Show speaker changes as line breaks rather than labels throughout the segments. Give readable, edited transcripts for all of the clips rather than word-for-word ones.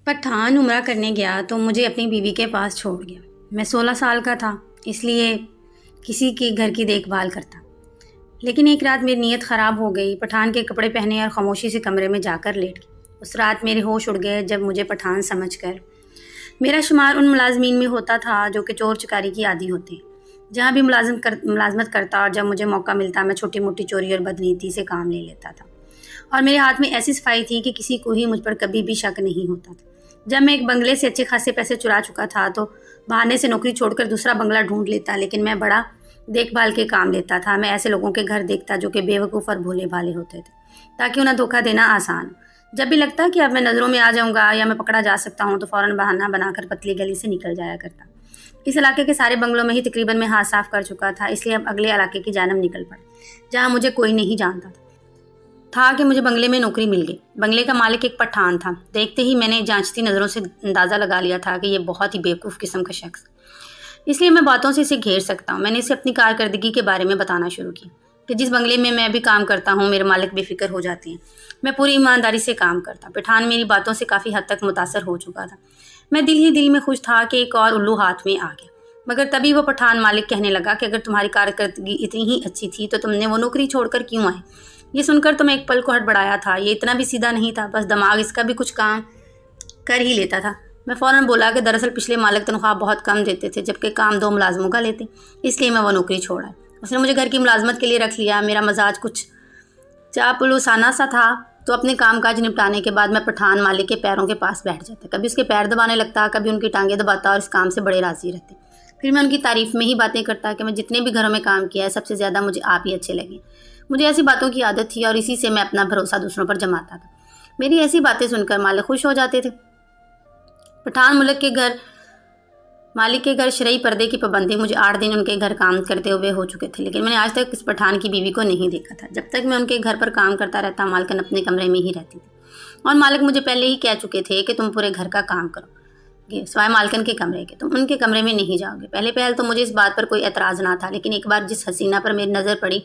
پٹھان عمرہ کرنے گیا تو مجھے اپنی بیوی کے پاس چھوڑ گیا۔ میں 16 سال کا تھا، اس لیے کسی کے گھر کی دیکھ بھال کرتا۔ لیکن ایک رات میری نیت خراب ہو گئی، پٹھان کے کپڑے پہنے اور خاموشی سے کمرے میں جا کر لیٹ گئی۔ اس رات میرے ہوش اڑ گئے جب مجھے پٹھان سمجھ کر میرا شمار ان ملازمین میں ہوتا تھا جو کہ چور چکاری کی عادی ہوتے ہیں۔ جہاں بھی ملازمت کرتا اور جب مجھے موقع ملتا میں چھوٹی موٹی چوری اور بدنیتی سے کام لے لیتا تھا، اور میرے ہاتھ میں ایسی صفائی تھی کہ کسی کو ہی مجھ پر کبھی بھی شک نہیں ہوتا تھا۔ جب میں ایک بنگلے سے اچھے خاصے پیسے چرا چکا تھا تو بہانے سے نوکری چھوڑ کر دوسرا بنگلہ ڈھونڈ لیتا، لیکن میں بڑا دیکھ بھال کے کام لیتا تھا۔ میں ایسے لوگوں کے گھر دیکھتا جو کہ بے وقوف اور بھولے بھالے ہوتے تھے تاکہ انہیں دھوکہ دینا آسان ہو۔ جب بھی لگتا کہ اب میں نظروں میں آ جاؤں گا یا میں پکڑا جا سکتا ہوں تو فوراً بہانہ بنا کر پتلی گلی سے نکل جایا کرتا۔ اس علاقے کے سارے بنگلوں میں ہی تقریباً میں ہاتھ صاف کر چکا تھا، اس لیے اب اگلے علاقے کی جانب نکل پڑا جہاں مجھے کوئی نہیں جانتا تھا کہ مجھے بنگلے میں نوکری مل گئی۔ بنگلے کا مالک ایک پٹھان تھا۔ دیکھتے ہی میں نے جانچتی نظروں سے اندازہ لگا لیا تھا کہ یہ بہت ہی بیوقوف قسم کا شخص، اس لیے میں باتوں سے اسے گھیر سکتا ہوں۔ میں نے اسے اپنی کارکردگی کے بارے میں بتانا شروع کیا کہ جس بنگلے میں میں بھی کام کرتا ہوں میرے مالک بے فکر ہو جاتے ہیں، میں پوری ایمانداری سے کام کرتا۔ پٹھان میری باتوں سے کافی حد تک متاثر ہو چکا تھا۔ میں دل ہی دل میں خوش تھا کہ ایک اور الو ہاتھ میں آ گیا، مگر تبھی وہ پٹھان مالک کہنے لگا کہ اگر تمہاری کارکردگی اتنی ہی اچھی تھی تو تم نے وہ نوکری چھوڑ کر کیوں آئے؟ یہ سن کر تو میں ایک پل کو ہڑبڑایا تھا، یہ اتنا بھی سیدھا نہیں تھا، بس دماغ اس کا بھی کچھ کام کر ہی لیتا تھا۔ میں فوراً بولا کہ دراصل پچھلے مالک تنخواہ بہت کم دیتے تھے جبکہ کام 2 ملازموں کا لیتے، اس لیے میں وہ نوکری چھوڑا۔ اس نے مجھے گھر کی ملازمت کے لیے رکھ لیا۔ میرا مزاج کچھ چاپلوسانہ سا تھا تو اپنے کام کاج نپٹانے کے بعد میں پٹھان مالک کے پیروں کے پاس بیٹھ جاتا، کبھی اس کے پیر دبانے لگتا، کبھی ان کی ٹانگیں دباتا اور اس کام سے بڑے راضی رہتے۔ پھر میں ان کی تعریف میں ہی باتیں کرتا کہ میں جتنے بھی گھروں میں کام کیا ہے سب سے زیادہ مجھے آپ ہی اچھے لگے۔ مجھے ایسی باتوں کی عادت تھی اور اسی سے میں اپنا بھروسہ دوسروں پر جماتا تھا۔ میری ایسی باتیں سن کر مالک خوش ہو جاتے تھے۔ پٹھان مالک کے گھر شرعی پردے کی پابندی، مجھے 8 دن ان کے گھر کام کرتے ہوئے ہو چکے تھے، لیکن میں نے آج تک اس پٹھان کی بیوی کو نہیں دیکھا تھا۔ جب تک میں ان کے گھر پر کام کرتا رہتا مالکن اپنے کمرے میں ہی رہتی تھی، اور مالک مجھے پہلے ہی کہہ چکے تھے کہ تم پورے گھر کا کام کرو گے سوائے مالکن کے کمرے کے، تم ان کے کمرے میں نہیں جاؤ گے۔ پہل تو مجھے اس بات پر کوئی اعتراض نہ تھا، لیکن ایک بار جس حسینہ پر میری نظر پڑی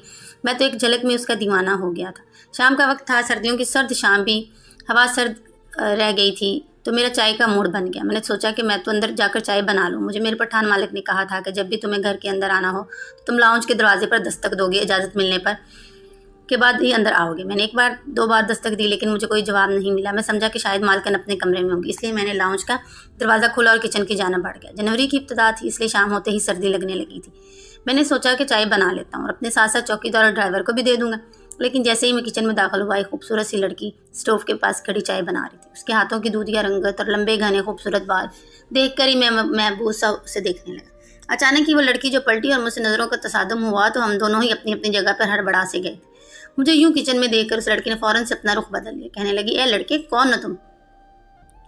میں تو ایک جھلک میں اس کا دیوانہ ہو گیا تھا۔ شام کا وقت تھا، سردیوں کی سرد شام بھی، ہوا سرد رہ گئی تھی تو میرا چائے کا موڈ بن گیا۔ میں نے سوچا کہ میں تو اندر جا کر چائے بنا لوں۔ مجھے میرے پٹھان مالک نے کہا تھا کہ جب بھی تمہیں گھر کے اندر آنا ہو تو تم لاؤنج کے دروازے پر دستک دو گے، اجازت ملنے پر کے بعد ہی اندر آؤ گے۔ میں نے 2 بار دستک دی لیکن مجھے کوئی جواب نہیں ملا۔ میں سمجھا کہ شاید مالکن اپنے کمرے میں ہوگی، اس لیے میں نے لاؤنج کا دروازہ کھولا اور کچن کی جانب بڑھ گیا۔ جنوری کی ابتدا تھی، اس لیے شام ہوتے ہی سردی لگنے لگی تھی۔ میں نے سوچا کہ چائے بنا لیتا ہوں اور اپنے ساتھ ساتھ چوکیدار اور ڈرائیور کو بھی دے دوں گا، لیکن جیسے ہی میں کچن میں داخل ہوا ایک خوبصورت سی لڑکی اسٹوو کے پاس کھڑی چائے بنا رہی تھی۔ اس کے ہاتھوں کی دودھیا رنگت اور لمبے گھنے خوبصورت بال دیکھ کر ہی میں محبوس سا اسے دیکھنے لگا۔ اچانک ہی وہ لڑکی جو پلٹی اور مجھ سے نظروں کا تصادم ہوا تو ہم دونوں ہی اپنی اپنی جگہ پر ہڑبڑا سے گئے تھے۔ مجھے یوں کچن میں دیکھ کر اس لڑکی نے فوراً سے اپنا رخ بدل لیا، کہنے لگی، اے لڑکے، کون ہو تم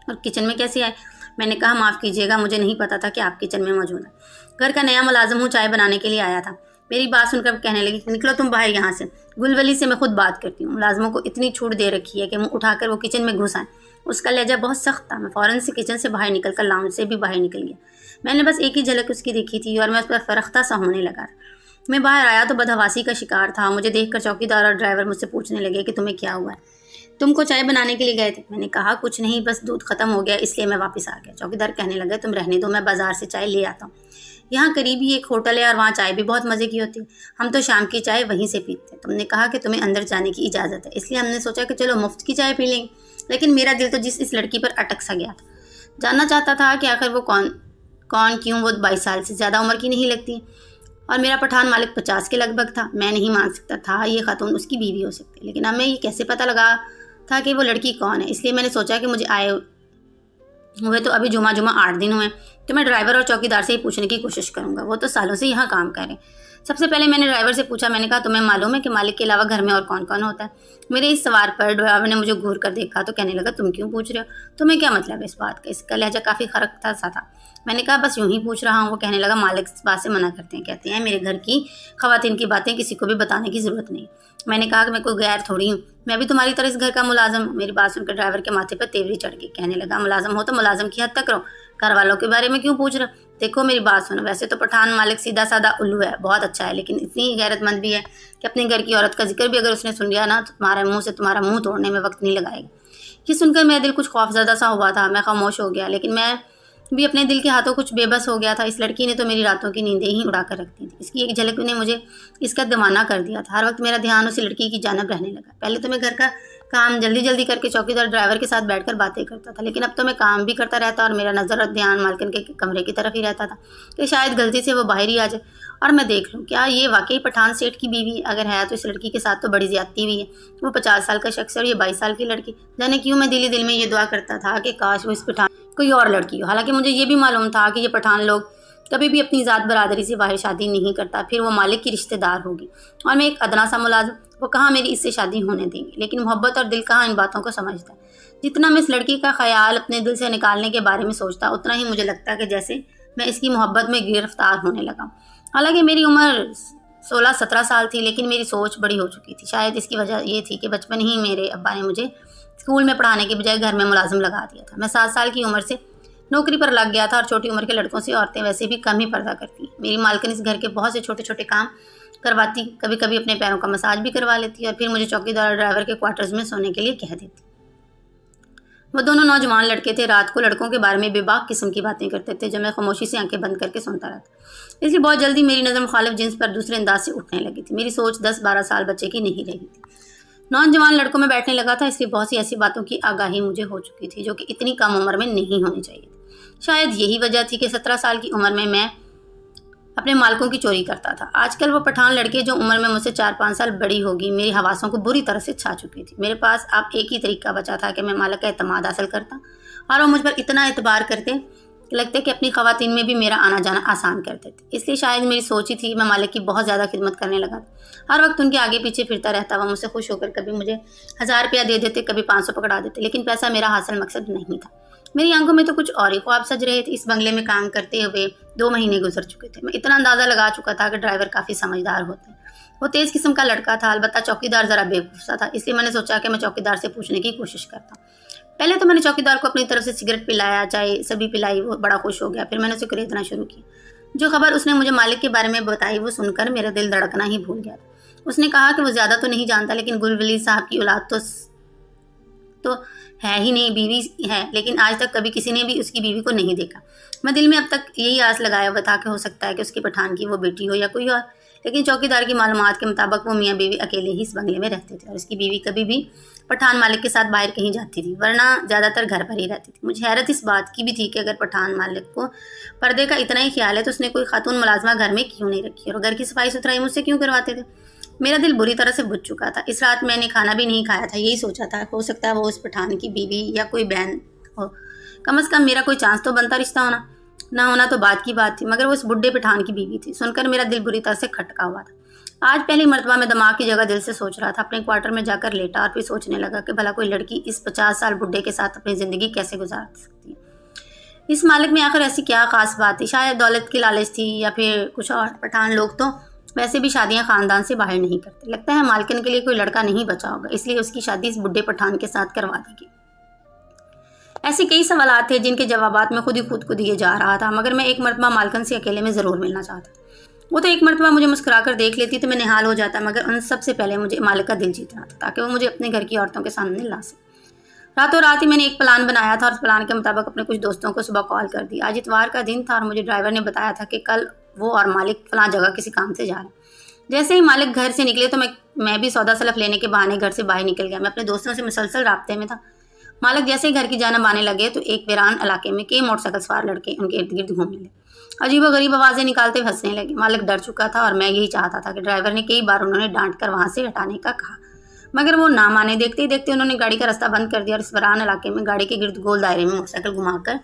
اور کچن میں کیسے آئے؟ میں نے کہا، معاف کیجیے گا، مجھے نہیں پتا تھا کہ آپ کچن میں موجود ہیں، گھر کا نیا ملازم ہوں، چائے بنانے کے لیے آیا تھا۔ میری بات سن کر کہنے لگی، نکلو تم باہر یہاں سے، گلولی سے میں خود بات کرتی ہوں۔ ملازموں کو اتنی چھوٹ دے رکھی ہے کہ منہ اٹھا کر وہ کچن میں گھس آئیں۔ اس کا لہجہ بہت سخت تھا۔ میں فوراً سے کچن سے باہر نکل کر لاؤنج سے بھی باہر نکل گیا۔ میں نے بس ایک ہی جھلک اس کی دیکھی تھی اور میں اس پر فرختہ سا ہونے لگا تھا۔ میں باہر آیا تو بدحواسی کا شکار تھا۔ مجھے دیکھ کر چوکیدار اور ڈرائیور مجھ سے پوچھنے لگے کہ تمہیں کیا ہوا ہے، تم کو چائے بنانے کے لیے گئے تھے؟ میں نے کہا، کچھ نہیں، بس دودھ ختم ہو گیا اس لیے میں واپس آ گیا۔ چوکیدار کہنے لگا، تم رہنے دو، میں بازار سے چائے لے آتا ہوں، یہاں قریب ہی ایک ہوٹل ہے اور وہاں چائے بھی بہت مزے کی ہوتی ہے، ہم تو شام کی چائے وہیں سے پیتے ہیں۔ تم نے کہا کہ تمہیں اندر جانے کی اجازت ہے، اس لیے ہم نے سوچا کہ چلو مفت کی چائے پی لیں گے، لیکن میرا دل تو اس لڑکی پر اٹک سا گیا تھا۔ جاننا چاہتا تھا کہ آخر وہ کون کیوں وہ 22 سال سے زیادہ عمر کی نہیں لگتی اور میرا پٹھان مالک 50 کے لگ بھگ تھا۔ میں نہیں مان سکتا تھا یہ خاتون اس کی بیوی ہو سکتی، لیکن اب میں یہ کیسے پتہ لگا تھا کہ وہ لڑکی کون ہے؟ اس لیے میں نے سوچا کہ مجھے آئے ہوئے تو ابھی جمعہ 8 دن ہوئے تو میں ڈرائیور اور چوکیدار سے ہی پوچھنے کی کوشش کروں گا، وہ تو سالوں سے یہاں کام کر رہے ہیں۔ سب سے پہلے میں نے ڈرائیور سے پوچھا، میں نے کہا، تمہیں معلوم ہے کہ مالک کے علاوہ گھر میں اور کون کون ہوتا ہے؟ میرے اس سوال پر ڈرائیور نے مجھے گھور کر دیکھا تو کہنے لگا، تم کیوں پوچھ رہے ہو؟ تمہیں کیا مطلب ہے اس بات کا؟ اس کا لہجہ کافی خرکتا سا تھا۔ میں نے کہا، بس یوں ہی پوچھ رہا ہوں۔ وہ کہنے لگا، مالک اس بات سے منع کرتے ہیں، کہتے ہیں میرے گھر کی خواتین کی باتیں کسی کو بھی بتانے کی ضرورت نہیں۔ میں نے کہا کہ میں کوئی غیر تھوڑی ہوں، میں بھی تمہاری طرح اس گھر کا ملازم ہوں۔ میری بات سن کر ڈرائیور کے ماتھے پر تیوری چڑھ گئی، کہنے لگا، ملازم ہو تو ملازم کی حد تک رہو، گھر والوں کے بارے میں کیوں پوچھ رہے ہو؟ دیکھو میری بات سنو، ویسے تو پٹھان مالک سیدھا سادہ الو ہے، بہت اچھا ہے، لیکن اتنی غیرت مند بھی ہے کہ اپنے گھر کی عورت کا ذکر بھی اگر اس نے سن لیا نا تو تمہارے منہ سے تمہارا منہ توڑنے میں وقت نہیں لگائے گا۔ یہ سن کر میرا دل کچھ خوفزدہ سا ہوا تھا. میں خاموش ہو گیا، لیکن میں بھی اپنے دل کے ہاتھوں کچھ بے بس ہو گیا تھا. اس لڑکی نے تو میری راتوں کی نیندیں ہی اڑا کر رکھ دی تھی. اس کی ایک جھلک نے مجھے اس کا دیوانہ کر دیا تھا. ہر وقت میرا دھیان اسی لڑکی کی جانب رہنے لگا. پہلے تو میں گھر کا کام جلدی جلدی کر کے چوکیدار ڈرائیور کے ساتھ بیٹھ کر باتیں کرتا تھا، لیکن اب تو میں کام بھی کرتا رہتا اور میرا نظر اور دھیان مالکن کے کمرے کی طرف ہی رہتا تھا کہ شاید غلطی سے وہ باہر ہی آ جائے اور میں دیکھ لوں کیا یہ واقعی پٹھان سیٹھ کی بیوی. اگر ہے تو اس لڑکی کے ساتھ تو بڑی زیادتی ہوئی ہے. وہ 50 سال کا شخص ہے اور یہ 22 سال کی لڑکی. جانے کیوں میں دل میں یہ دعا کرتا تھا کہ کاش وہ اس پٹھان کوئی اور لڑکی ہو. حالانکہ مجھے یہ بھی معلوم تھا کہ یہ پٹھان لوگ کبھی بھی اپنی ذات برادری سے باہر شادی نہیں کرتا. پھر وہ مالک کی رشتہ دار ہوگی اور میں ایک ادنا سا ملازم. وہ کہاں میری اس سے شادی ہونے دیں گے. لیکن محبت اور دل کہاں ان باتوں کو سمجھتا ہے. جتنا میں اس لڑکی کا خیال اپنے دل سے نکالنے کے بارے میں سوچتا، اتنا ہی مجھے لگتا کہ جیسے میں اس کی محبت میں گرفتار ہونے لگا. حالانکہ میری عمر 16-17 سال تھی، لیکن میری سوچ بڑی ہو چکی تھی. شاید اس کی وجہ یہ تھی کہ بچپن ہی میرے ابا نے مجھے اسکول میں پڑھانے کے بجائے گھر میں ملازم لگا دیا تھا. میں 7 سال کی عمر سے نوکری پر لگ گیا تھا اور چھوٹی عمر کے لڑکوں سے عورتیں ویسے بھی کم ہی پردہ کرتی ہیں. میری مالکن اس گھر کے بہت سے چھوٹے چھوٹے کام کرواتی، کبھی کبھی اپنے پیروں کا مساج بھی کروا لیتی اور پھر مجھے چوکیدار ڈرائیور کے کوارٹرز میں سونے کے لیے کہہ دیتی. وہ دونوں نوجوان لڑکے تھے. رات کو لڑکوں کے بارے میں بے باک قسم کی باتیں کرتے تھے جو میں خاموشی سے آنکھیں بند کر کے سنتا رہتا. اس لیے بہت جلدی میری نظر مخالف جنس پر دوسرے انداز سے اٹھنے لگی تھی. میری سوچ 10-12 سال بچے کی نہیں رہی تھی. نوجوان لڑکوں میں بیٹھنے لگا تھا، اس لیے بہت سی ایسی باتوں کی آگاہی مجھے ہو چکی تھی جو کہ اتنی کم عمر میں نہیں ہونی چاہیے تھی. شاید یہی وجہ تھی کہ 17 سال کی عمر میں اپنے مالکوں کی چوری کرتا تھا. آج کل وہ پٹھان لڑکے جو عمر میں مجھ سے 4-5 سال بڑی ہوگی میری حواسوں کو بری طرح سے چھا چکی تھی. میرے پاس اب ایک ہی طریقہ بچا تھا کہ میں مالک کا اعتماد حاصل کرتا اور وہ مجھ پر اتنا اعتبار کرتے لگتے کہ اپنی خواتین میں بھی میرا آنا جانا آسان کرتے تھے. اس لیے شاید میری سوچ ہی تھی. میں مالک کی بہت زیادہ خدمت کرنے لگا تھا. ہر وقت ان کے آگے پیچھے پھرتا رہتا. وہ مجھ سے خوش ہو کر کبھی مجھے 1000 روپیہ دے دیتے، کبھی 500 پکڑا دیتے، لیکن پیسہ میرا حاصل مقصد نہیں تھا. میری آنکھوں میں تو کچھ اور ہی خواب سج رہے تھے. اس بنگلے میں کام کرتے ہوئے 2 مہینے گزر چکے تھے. میں اتنا اندازہ لگا چکا تھا کہ ڈرائیور کافی سمجھدار ہوتے ہیں. وہ تیز قسم کا لڑکا تھا، البتہ چوکیدار ذرا بے وقوف سا تھا. اس لیے میں نے سوچا کہ میں چوکیدار سے پوچھنے کی کوشش کرتا ہوں. پہلے تو میں نے چوکیدار کو اپنی طرف سے سگریٹ پلایا، چائے سبھی پلائی. وہ بڑا خوش ہو گیا. پھر میں نے اسے خریدنا شروع کیا. جو خبر اس نے مجھے مالک کے بارے میں بتائی وہ سن کر میرا دل دھڑکنا ہی بھول گیا تھا. اس نے کہا کہ وہ زیادہ تو نہیں جانتا، لیکن گل ولی صاحب کی اولاد تو ہے ہی نہیں، بیوی ہے، لیکن آج تک کبھی کسی نے بھی اس کی بیوی کو نہیں دیکھا. میں دل میں اب تک یہی آس لگایا ہوا تھا کہ ہو سکتا ہے کہ اس کی پٹھان کی وہ بیٹی ہو یا کوئی اور. لیکن چوکیدار کی معلومات کے مطابق وہ میاں بیوی اکیلے ہی اس بنگلے میں رہتے تھے اور اس کی بیوی کبھی بھی پٹھان مالک کے ساتھ باہر کہیں جاتی تھی، ورنہ زیادہ تر گھر پر ہی رہتی تھی. مجھے حیرت اس بات کی بھی تھی کہ اگر پٹھان مالک کو پردے کا اتنا ہی خیال ہے تو اس نے کوئی خاتون ملازمہ گھر میں کیوں نہیں رکھی اور گھر کی صفائی ستھرائی مجھ سے کیوں کرواتے تھے. میرا دل بری طرح سے بجھ چکا تھا. اس رات میں نے کھانا بھی نہیں کھایا تھا. یہی سوچا تھا ہو سکتا ہے وہ اس پٹھان کی بیوی یا کوئی بہن ہو. کم از کم میرا کوئی چانس تو بنتا رشتہ ہونا. نہ ہونا تو بات کی بات تھی، مگر وہ اس بڈھے پٹھان کی بیوی تھی. سن کر میرا دل بری طرح سے کھٹکا ہوا تھا. آج پہلی مرتبہ میں دماغ کی جگہ دل سے سوچ رہا تھا. اپنے کوارٹر میں جا کر لیٹا اور پھر سوچنے لگا کہ بھلا کوئی لڑکی اس 50 سال بڈھے کے ساتھ اپنی زندگی کیسے گزار سکتی ہے. اس مالک میں آخر ایسی کیا خاص بات تھی؟ شاید دولت کی لالچ تھی یا پھر کچھ اور. پٹھان لوگ تو ویسے بھی شادیاں خاندان سے باہر نہیں کرتے. لگتا ہے مالکن کے لیے کوئی لڑکا نہیں بچا ہوگا، اس لیے اس کی شادی اس بڈھے پٹھان کے ساتھ کروا دے گی. ایسے کئی سوالات تھے جن کے جوابات میں خود کو دیے جا رہا تھا، مگر میں ایک مرتبہ مالکن سے اکیلے میں ضرور ملنا چاہتا. وہ تو ایک مرتبہ مجھے مسکرا کر دیکھ لیتی تو میں نہال ہو جاتا، مگر ان سب سے پہلے مجھے مالک کا دل جیتنا تھا تاکہ وہ مجھے اپنے گھر کی عورتوں کے سامنے لا سکے. راتوں رات ہی میں نے ایک پلان بنایا تھا اور اس پلان کے مطابق اپنے کچھ دوستوں کو صبح کال کر دی. آج اتوار کا دن تھا اور مجھے ڈرائیور نے بتایا تھا کہ کل وہ اور مالک فلاں جگہ کسی کام سے جا رہے ہیں. جیسے ہی مالک گھر سے نکلے تو میں بھی سودا سلف لینے کے بہانے گھر سے باہر نکل گیا. میں اپنے دوستوں سے مسلسل رابطے میں تھا. مالک جیسے ہی گھر کی جانب آنے لگے تو ایک ویران علاقے میں کئی موٹر سائیکل سوار لڑکے ان کے ارد گرد گھومنے لگے. عجیب و غریب آوازیں نکالتے ہوئے ہنسنے لگے. مالک ڈر چکا تھا اور میں یہی چاہتا تھا کہ ڈرائیور نے کئی بار انہوں نے ڈانٹ کر وہاں سے ہٹانے کا کہا، مگر وہ نہ مانے. دیکھتے ہی دیکھتے انہوں نے گاڑی کا راستہ بند کر دیا اور اس ویران علاقے میں گاڑی کے گرد گول دائرے میں موٹر سائیکل گھما کر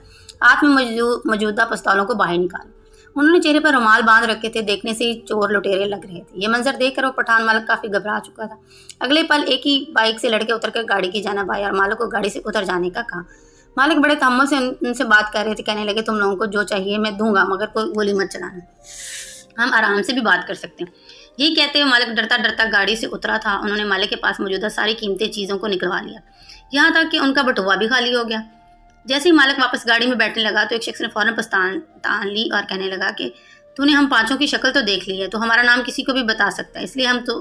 ہاتھ میں موجودہ پستولوں کو باہر نکالا. انہوں نے چہرے پر رومال باندھ رکھے تھے. دیکھنے سے ہی چور لٹیرے لگ رہے تھے. یہ منظر دیکھ کر وہ پٹھان مالک کافی گھبرا چکا تھا. اگلے پل ایک ہی بائک سے لڑکے اتر کر گاڑی کی جانب آئے اور مالک کو گاڑی سے اتر جانے کا کہا. مالک بڑے تحمل سے ان سے بات کر رہے تھے. کہنے لگے تم لوگوں کو جو چاہیے میں دوں گا، مگر کوئی گولی مت چلانا، ہم آرام سے بھی بات کر سکتے ہیں. یہی کہتے ہوئے مالک ڈرتا ڈرتا گاڑی سے اترا تھا. انہوں نے مالک کے پاس موجودہ ساری قیمتی چیزوں کو نکلوا لیا، یہاں تک کہ ان کا بٹوا بھی خالی ہو گیا. جیسے ہی مالک واپس گاڑی میں بیٹھنے لگا تو ایک شخص نے فوراً پستان ٹان لی اور کہنے لگا کہ تو نے ہم پانچوں کی شکل تو دیکھ لی ہے، تو ہمارا نام کسی کو بھی بتا سکتا ہے، اس لیے ہم تو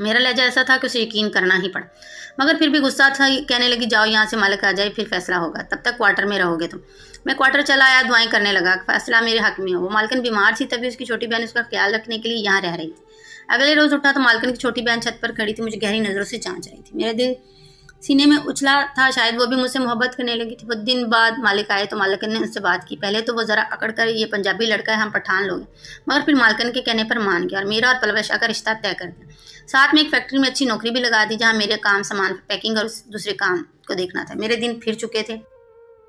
میرا لہجہ ایسا تھا کہ اسے یقین کرنا ہی پڑا، مگر پھر بھی غصہ تھا، کہنے لگی جاؤ یہاں سے، مالک آ جائے پھر فیصلہ ہوگا، تب تک کوارٹر میں رہو گے تم۔ میں کوارٹر چلا آیا، دعائیں کرنے لگا کہ فیصلہ میرے حق میں ہو۔ وہ مالکن بیمار تھی، تبھی اس کی چھوٹی بہن اس کا خیال رکھنے کے لیے یہاں رہ رہی تھی۔ اگلے روز اٹھا تو مالکن کی چھوٹی بہن چھت پر کھڑی تھی، مجھے گہری نظروں سے جانچ رہی تھی۔ میرا دل سینے میں اچھلا تھا، شاید وہ بھی مجھ سے محبت کرنے لگی تھی۔ بہت دن بعد مالک آئے تو مالکن نے ان سے بات کی۔ پہلے تو وہ ذرا اکڑ کر یہ پنجابی لڑکا ہے، ہم پٹھان لوگ ہیں، مگر پھر مالکن کے کہنے پر مان گیا اور میرا اور پلوشا کا رشتہ طے کر دیا۔ ساتھ میں ایک فیکٹری میں اچھی نوکری بھی لگا دی، جہاں میرے کام، سامان پیکنگ اور دوسرے کام کو دیکھنا تھا۔ میرے دن پھر چکے تھے۔